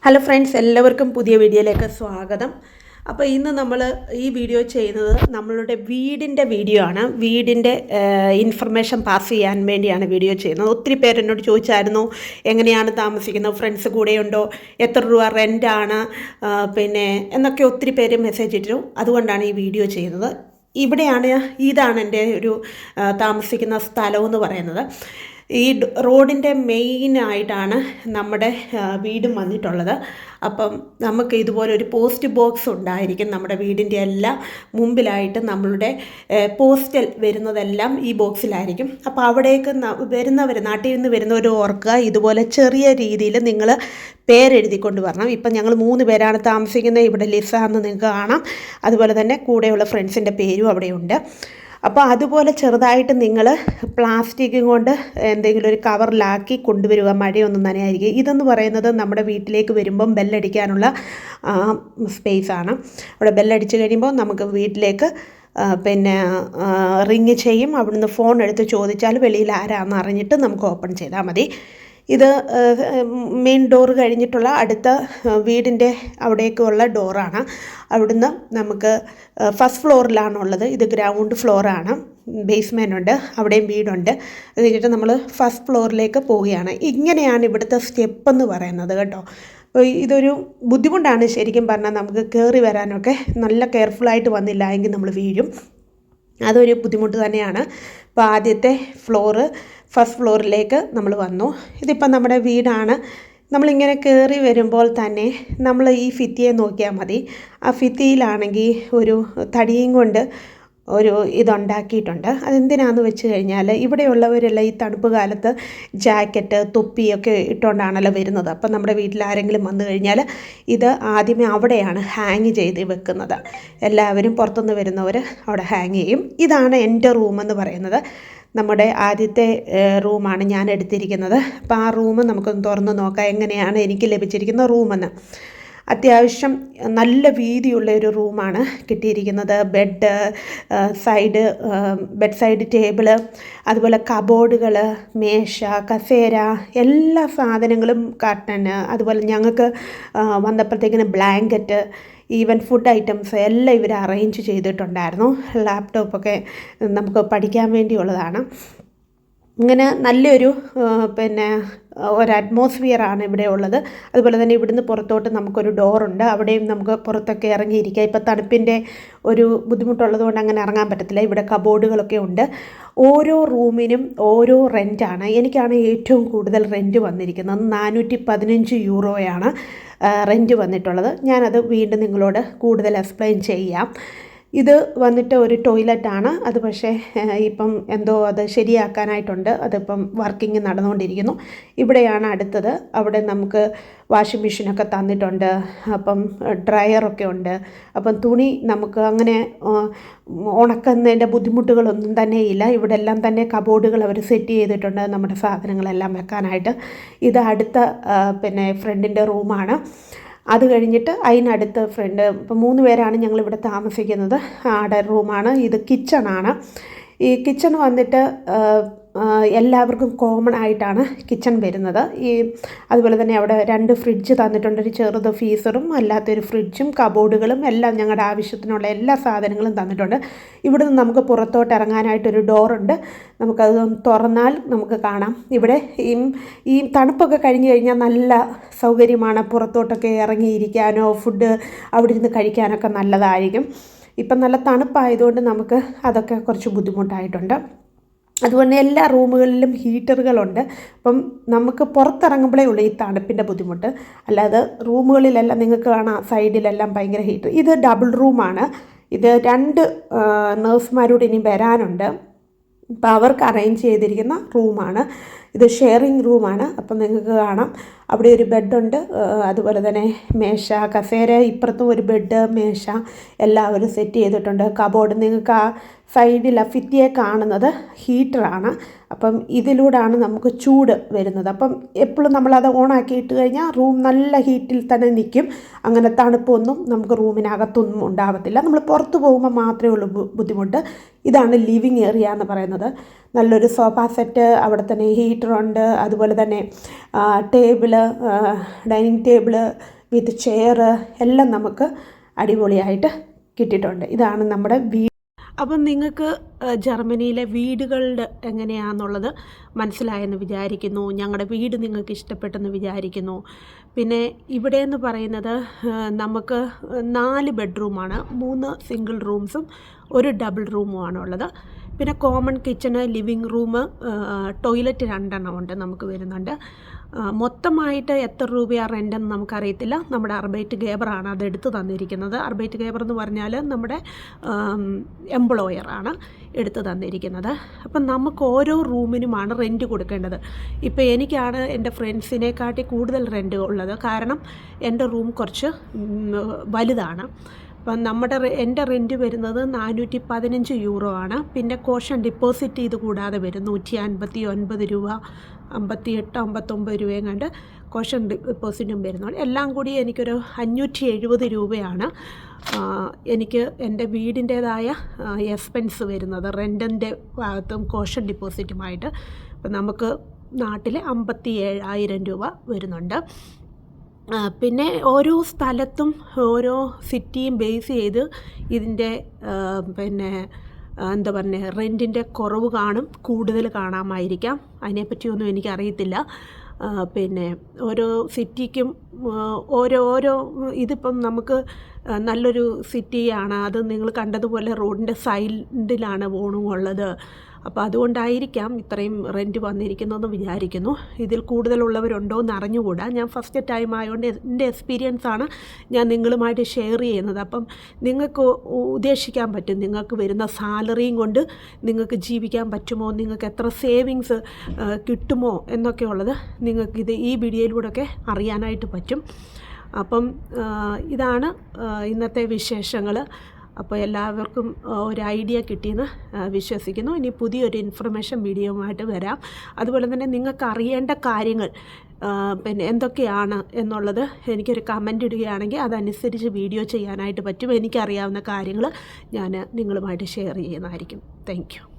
Hello friends, എല്ലാവർക്കും പുതിയ വീഡിയോയിലേക്ക് സ്വാഗതം. അപ്പോൾ ഇന്ന് നമ്മൾ ഈ വീഡിയോ ചെയ്യുന്നത് നമ്മളുടെ വീടിൻ്റെ വീഡിയോ ആണ്. വീടിൻ്റെ ഇൻഫർമേഷൻ പാസ് ചെയ്യാൻ വേണ്ടിയാണ് വീഡിയോ ചെയ്യുന്നത്. ഒത്തിരി പേര് എന്നോട് ചോദിച്ചായിരുന്നു, എങ്ങനെയാണ് താമസിക്കുന്നത്, ഫ്രണ്ട്സ് കൂടെയുണ്ടോ, എത്ര രൂപ റെൻ്റാണ്, പിന്നെ എന്നൊക്കെ ഒത്തിരി പേര് മെസ്സേജ് ഇട്ടിരുന്നു. അതുകൊണ്ടാണ് ഈ വീഡിയോ ചെയ്യുന്നത്. ഇതാണ് എൻ്റെ ഒരു താമസിക്കുന്ന സ്ഥലമെന്ന് പറയുന്നത്. ഈ റോഡിൻ്റെ മെയിനായിട്ടാണ് നമ്മുടെ വീടും വന്നിട്ടുള്ളത്. അപ്പം നമുക്ക് ഇതുപോലെ ഒരു പോസ്റ്റ് ബോക്സ് ഉണ്ടായിരിക്കും നമ്മുടെ വീടിൻ്റെ എല്ലാം മുമ്പിലായിട്ട്. നമ്മളുടെ പോസ്റ്റൽ വരുന്നതെല്ലാം ഈ ബോക്സിലായിരിക്കും. അപ്പോൾ അവിടേക്ക് നാട്ടിൽ നിന്ന് വരുന്നവർ ഓർക്കുക, ഇതുപോലെ ചെറിയ രീതിയിൽ നിങ്ങൾ പേരെഴുതിക്കൊണ്ട് വരണം. ഇപ്പം ഞങ്ങൾ 3 പേരാണ് താമസിക്കുന്നത്. ഇവിടെ ലിസ എന്ന് നിങ്ങൾക്ക് കാണാം. അതുപോലെ തന്നെ കൂടെയുള്ള ഫ്രണ്ട്സിൻ്റെ പേരും അവിടെയുണ്ട്. അപ്പോൾ അതുപോലെ ചെറുതായിട്ട് നിങ്ങൾ പ്ലാസ്റ്റിക് കൊണ്ട് എന്തെങ്കിലും ഒരു കവറിലാക്കി കൊണ്ടുവരിക, മഴയൊന്നും നനയായിരിക്കും. ഇതെന്ന് പറയുന്നത് നമ്മുടെ വീട്ടിലേക്ക് വരുമ്പം ബെല്ലടിക്കാനുള്ള സ്പേസാണ്. അവിടെ ബെല്ലടിച്ച് കഴിയുമ്പോൾ നമുക്ക് വീട്ടിലേക്ക് റിങ് ചെയ്യും. അവിടുന്ന് ഫോൺ എടുത്ത് ചോദിച്ചാൽ വെളിയിൽ ആരാണെന്ന് അറിഞ്ഞിട്ട് നമുക്ക് ഓപ്പൺ ചെയ്താൽ മതി. ഇത് മെയിൻ ഡോറ് കഴിഞ്ഞിട്ടുള്ള അടുത്ത വീടിൻ്റെ അവിടേക്കുള്ള ഡോറാണ്. അവിടുന്ന് നമുക്ക് ഫസ്റ്റ് ഫ്ലോറിലാണുള്ളത്. ഇത് ഗ്രൗണ്ട് ഫ്ലോറാണ്, ബേസ്മെൻ്റ് ഉണ്ട്, അവിടെയും വീടുണ്ട്. അത് കഴിഞ്ഞിട്ട് നമ്മൾ ഫസ്റ്റ് ഫ്ലോറിലേക്ക് പോവുകയാണ്. ഇങ്ങനെയാണ് ഇവിടുത്തെ സ്റ്റെപ്പ് എന്ന് പറയുന്നത് കേട്ടോ. അപ്പോൾ ഇതൊരു ബുദ്ധിമുട്ടാണ് ശരിക്കും പറഞ്ഞാൽ. നമുക്ക് കയറി വരാനൊക്കെ നല്ല കെയർഫുള്ളായിട്ട് വന്നില്ല എങ്കിൽ നമ്മൾ വീഴും. അതൊരു ബുദ്ധിമുട്ട് തന്നെയാണ്. അപ്പോൾ ആദ്യത്തെ ഫസ്റ്റ് ഫ്ലോറിലേക്ക് നമ്മൾ വന്നു. ഇതിപ്പം നമ്മുടെ വീടാണ്. നമ്മളിങ്ങനെ കയറി വരുമ്പോൾ തന്നെ നമ്മൾ ഈ ഭിത്തിയെ നോക്കിയാൽ മതി. ആ ഭിത്തിയിലാണെങ്കിൽ ഒരു തടിയും കൊണ്ട് ഒരു ഇതുണ്ടാക്കിയിട്ടുണ്ട്. അതെന്തിനാണെന്ന് വെച്ച് കഴിഞ്ഞാൽ ഇവിടെയുള്ളവരെല്ലാം ഈ തണുപ്പ് കാലത്ത് ജാക്കറ്റ് തൊപ്പിയൊക്കെ ഇട്ടുകൊണ്ടാണല്ലോ വരുന്നത്. അപ്പം നമ്മുടെ വീട്ടിൽ ആരെങ്കിലും വന്നു കഴിഞ്ഞാൽ ഇത് ആദ്യമേ അവിടെയാണ് ഹാങ് ചെയ്ത് വെക്കുന്നത്. എല്ലാവരും പുറത്തുനിന്ന് വരുന്നവർ അവിടെ ഹാങ് ചെയ്യും. ഇതാണ് എൻ്റെ റൂമെന്ന് പറയുന്നത്. നമ്മുടെ ആദ്യത്തെ റൂമാണ് ഞാൻ എടുത്തിരിക്കുന്നത്. അപ്പോൾ ആ റൂം നമുക്കൊന്ന് തുറന്ന് നോക്കാം എങ്ങനെയാണ് എനിക്ക് ലഭിച്ചിരിക്കുന്ന റൂമെന്ന്. അത്യാവശ്യം നല്ല വീതിയുള്ള ഒരു റൂമാണ് കിട്ടിയിരിക്കുന്നത്. ബെഡ് സൈഡ് ടേബിള്, അതുപോലെ കബോർഡുകൾ, മേശ, കസേര, എല്ലാ സാധനങ്ങളും, കർട്ടന്, അതുപോലെ ഞങ്ങൾക്ക് വന്നപ്പോഴത്തേക്കിന് ബ്ലാങ്കറ്റ്, ഈവൻ ഫുഡ് ഐറ്റംസ് എല്ലാം ഇവർ അറേഞ്ച് ചെയ്തിട്ടുണ്ടായിരുന്നു. ലാപ്ടോപ്പൊക്കെ നമുക്ക് പഠിക്കാൻ വേണ്ടിയുള്ളതാണ്. ഇങ്ങനെ നല്ലൊരു ഒരു അറ്റ്മോസ്ഫിയറാണ് ഇവിടെ ഉള്ളത്. അതുപോലെ തന്നെ ഇവിടുന്ന് പുറത്തോട്ട് നമുക്കൊരു ഡോറുണ്ട്. അവിടെയും നമുക്ക് പുറത്തൊക്കെ ഇറങ്ങിയിരിക്കുക. ഇപ്പോൾ തണുപ്പിൻ്റെ ഒരു ബുദ്ധിമുട്ടുള്ളത് കൊണ്ട് അങ്ങനെ ഇറങ്ങാൻ പറ്റത്തില്ല. ഇവിടെ കബോർഡുകളൊക്കെ ഉണ്ട്. ഓരോ റൂമിനും ഓരോ റെൻറ്റാണ്. എനിക്കാണ് ഏറ്റവും കൂടുതൽ റെൻറ്റ് വന്നിരിക്കുന്നത്. 415 യൂറോയാണ് റെൻറ്റ് വന്നിട്ടുള്ളത്. ഞാനത് വീണ്ടും നിങ്ങളോട് കൂടുതൽ എക്സ്പ്ലെയിൻ ചെയ്യാം. ഇത് വന്നിട്ട് ഒരു ടോയ്ലറ്റാണ്. അത് പക്ഷേ ഇപ്പം എന്തോ അത് ശരിയാക്കാനായിട്ടുണ്ട്. അതിപ്പം വർക്കിംഗ് നടന്നുകൊണ്ടിരിക്കുന്നു. ഇവിടെയാണ് അടുത്തത്. അവിടെ നമുക്ക് വാഷിംഗ് മെഷീനൊക്കെ തന്നിട്ടുണ്ട്. അപ്പം ഡ്രയറൊക്കെ ഉണ്ട്. അപ്പം തുണി നമുക്ക് അങ്ങനെ ഉണക്കുന്നതിൻ്റെ ബുദ്ധിമുട്ടുകളൊന്നും തന്നെയില്ല. ഇവിടെ എല്ലാം തന്നെ കബോർഡുകൾ അവർ സെറ്റ് ചെയ്തിട്ടുണ്ട് നമ്മുടെ സാധനങ്ങളെല്ലാം വെക്കാനായിട്ട്. ഇത് അടുത്ത ഫ്രണ്ടിൻ്റെ റൂമാണ്. അത് കഴിഞ്ഞിട്ട് അതിനടുത്ത് ഇപ്പം 3 പേരാണ് ഞങ്ങളിവിടെ താമസിക്കുന്നത്. ആടെ റൂമാണ്. ഇത് കിച്ചണാണ്. ഈ കിച്ചൺ വന്നിട്ട് എല്ലാവർക്കും കോമൺ ആയിട്ടാണ് കിച്ചൺ വരുന്നത്. അതുപോലെ തന്നെ അവിടെ 2 ഫ്രിഡ്ജ് തന്നിട്ടുണ്ട്. ഒരു ചെറുത് ഫീസറും അല്ലാത്തൊരു ഫ്രിഡ്ജും കബോർഡുകളും എല്ലാം ഞങ്ങളുടെ ആവശ്യത്തിനുള്ള എല്ലാ സാധനങ്ങളും തന്നിട്ടുണ്ട്. ഇവിടുന്ന് നമുക്ക് പുറത്തോട്ട് ഇറങ്ങാനായിട്ടൊരു ഡോറുണ്ട്. നമുക്കത് തുറന്നാൽ നമുക്ക് കാണാം. ഇവിടെ ഈ തണുപ്പൊക്കെ കഴിഞ്ഞ് കഴിഞ്ഞാൽ നല്ല സൗകര്യമാണ്. പുറത്തോട്ടൊക്കെ ഇറങ്ങിയിരിക്കാനോ ഫുഡ് അവിടെ ഇരുന്ന് കഴിക്കാനൊക്കെ നല്ലതായിരിക്കും. ഇപ്പം നല്ല തണുപ്പായതുകൊണ്ട് നമുക്ക് അതൊക്കെ കുറച്ച് ബുദ്ധിമുട്ടായിട്ടുണ്ട്. അതുപോലെ എല്ലാ റൂമുകളിലും ഹീറ്ററുകളുണ്ട്. അപ്പം നമുക്ക് പുറത്തിറങ്ങുമ്പോഴേ ഉള്ളൂ ഈ തണുപ്പിൻ്റെ ബുദ്ധിമുട്ട്. അല്ലാതെ റൂമുകളിലെല്ലാം നിങ്ങൾക്ക് കാണാം സൈഡിലെല്ലാം ഭയങ്കര ഹീറ്റർ. ഇത് ഡബിൾ റൂമാണ്. ഇത് 2 നേഴ്സുമാരോട് ഇനി വരാനുണ്ട്. അപ്പോൾ അവർക്ക് അറേഞ്ച് ചെയ്തിരിക്കുന്ന റൂമാണ്. ഇത് ഷെയറിങ് റൂമാണ്. അപ്പം നിങ്ങൾക്ക് കാണാം അവിടെ ഒരു ബെഡുണ്ട്. അതുപോലെ തന്നെ മേശ, കസേര, ഇപ്പുറത്തും ഒരു ബെഡ്, മേശ എല്ലാവരും സെറ്റ് ചെയ്തിട്ടുണ്ട്. കബോർഡ് നിങ്ങൾക്ക് ആ സൈഡിൽ ഭിത്തിയെ കാണുന്നത് ഹീറ്ററാണ്. അപ്പം ഇതിലൂടെയാണ് നമുക്ക് ചൂട് വരുന്നത്. അപ്പം എപ്പോഴും നമ്മളത് ഓണാക്കി ഇട്ട് കഴിഞ്ഞാൽ റൂം നല്ല ഹീറ്റിൽ തന്നെ നിൽക്കും. അങ്ങനെ തണുപ്പൊന്നും നമുക്ക് റൂമിനകത്തൊന്നും ഉണ്ടാകത്തില്ല. നമ്മൾ പുറത്ത് പോകുമ്പോൾ മാത്രമേ ഉള്ളൂ ബുദ്ധിമുട്ട്. ഇതാണ് ലിവിങ് ഏരിയ എന്ന് പറയുന്നത്. നല്ലൊരു സോഫ സെറ്റ്, അവിടെ തന്നെ ഹീറ്ററുണ്ട്. അതുപോലെ തന്നെ ടേബിള്, ഡൈനിങ് ടേബിള്, വിത്ത് ചെയർ എല്ലാം നമുക്ക് അടിപൊളിയായിട്ട് കിട്ടിയിട്ടുണ്ട്. ഇതാണ് നമ്മുടെ അപ്പം നിങ്ങൾക്ക് ജർമ്മനിയിലെ വീടുകളുടെ എങ്ങനെയാണെന്നുള്ളത് മനസ്സിലായെന്ന് വിചാരിക്കുന്നു. ഞങ്ങളുടെ വീട് നിങ്ങൾക്ക് ഇഷ്ടപ്പെട്ടെന്ന് വിചാരിക്കുന്നു. പിന്നെ ഇവിടെ എന്ന് പറയുന്നത് നമുക്ക് 4 ബെഡ്റൂമാണ്, 3 സിംഗിൾ റൂംസും 1 ഡബിൾ റൂമുമാണ് ഉള്ളത്. പിന്നെ common kitchen, living room, toilet 2 ഉണ്ട് നമുക്ക് വരുന്നുണ്ട്. മൊത്തമായിട്ട് എത്ര രൂപയാണ് റെൻ്റെന്ന് നമുക്കറിയത്തില്ല. നമ്മുടെ അർബൈറ്റ് ഗേബറാണ് അത് എടുത്തു തന്നിരിക്കുന്നത്. അർബൈറ്റ് ഗേബർ എന്ന് പറഞ്ഞാൽ നമ്മുടെ എംപ്ലോയറാണ് എടുത്തു തന്നിരിക്കുന്നത്. അപ്പം നമുക്ക് ഓരോ റൂമിനുമാണ് റെൻറ്റ് കൊടുക്കേണ്ടത്. ഇപ്പോൾ എനിക്കാണ് എൻ്റെ ഫ്രണ്ട്സിനെക്കാട്ടി കൂടുതൽ റെൻറ്റ് ഉള്ളത്. കാരണം എൻ്റെ റൂം കുറച്ച് വലുതാണ്. അപ്പം എൻ്റെ റെൻറ്റ് വരുന്നത് 415 യൂറോ ആണ്. പിന്നെ കോഷൻ ഡിപ്പോസിറ്റ് ഇത് കൂടാതെ വരും 159 രൂപ, 58-59 രൂപയും കണ്ട് കോഷൻ ഡിപ്പോസിറ്റും വരുന്നുണ്ട്. എല്ലാം കൂടി എനിക്കൊരു 570 രൂപയാണ് എനിക്ക് എൻ്റെ വീടിൻ്റേതായ എക്സ്പെൻസ് വരുന്നത്, റെൻറ്റിൻ്റെ ഭാഗത്തും കോഷൻ ഡിപ്പോസിറ്റുമായിട്ട്. അപ്പം നമുക്ക് നാട്ടിൽ 57,000 രൂപ വരുന്നുണ്ട്. പിന്നെ ഓരോ സ്ഥലത്തും ഓരോ സിറ്റിയും ബേസ് ചെയ്ത് ഇതിൻ്റെ പിന്നെ എന്താ പറയുക റെൻറ്റിൻ്റെ കുറവ് കാണും, കൂടുതൽ കാണാമായിരിക്കാം. അതിനെപ്പറ്റിയൊന്നും എനിക്കറിയത്തില്ല. പിന്നെ ഓരോ സിറ്റിക്കും ഓരോ ഇതിപ്പം നമുക്ക് നല്ലൊരു സിറ്റിയാണ്, അത് നിങ്ങൾ കണ്ടതുപോലെ റോഡിൻ്റെ സൈഡിലാണ് ഉള്ളത്. അപ്പോൾ അതുകൊണ്ടായിരിക്കാം ഇത്രയും റെൻറ്റ് വന്നിരിക്കുന്നതെന്ന് വിചാരിക്കുന്നു. ഇതിൽ കൂടുതലുള്ളവരുണ്ടോ എന്ന് അറിഞ്ഞുകൂടാ. ഞാൻ ഫസ്റ്റ് ടൈം ആയതുകൊണ്ട് എൻ്റെ എക്സ്പീരിയൻസാണ് ഞാൻ നിങ്ങളുമായിട്ട് ഷെയർ ചെയ്യുന്നത്. അപ്പം നിങ്ങൾക്ക് ഉദ്ദേശിക്കാൻ പറ്റും നിങ്ങൾക്ക് വരുന്ന സാലറിയും കൊണ്ട് നിങ്ങൾക്ക് ജീവിക്കാൻ പറ്റുമോ, നിങ്ങൾക്ക് എത്ര സേവിങ്സ് കിട്ടുമോ എന്നൊക്കെ ഉള്ളത് നിങ്ങൾക്കിത് ഈ വീഡിയോയിലൂടെയൊക്കെ അറിയാനായിട്ട് പറ്റും. അപ്പം ഇതാണ് ഇന്നത്തെ വിശേഷങ്ങൾ. അപ്പോൾ എല്ലാവർക്കും ഒരു ഐഡിയ കിട്ടിയെന്ന് വിശ്വസിക്കുന്നു. ഇനി പുതിയൊരു ഇൻഫർമേഷൻ വീഡിയോയുമായിട്ട് വരാം. അതുപോലെ തന്നെ നിങ്ങൾക്ക് അറിയേണ്ട കാര്യങ്ങൾ പിന്നെ എന്തൊക്കെയാണ് എന്നുള്ളത് എനിക്കൊരു കമൻ്റ് ഇടുകയാണെങ്കിൽ അതനുസരിച്ച് വീഡിയോ ചെയ്യാനായിട്ട് പറ്റും. എനിക്കറിയാവുന്ന കാര്യങ്ങൾ ഞാൻ നിങ്ങളുമായിട്ട് ഷെയർ ചെയ്യുന്നതായിരിക്കും. Thank you.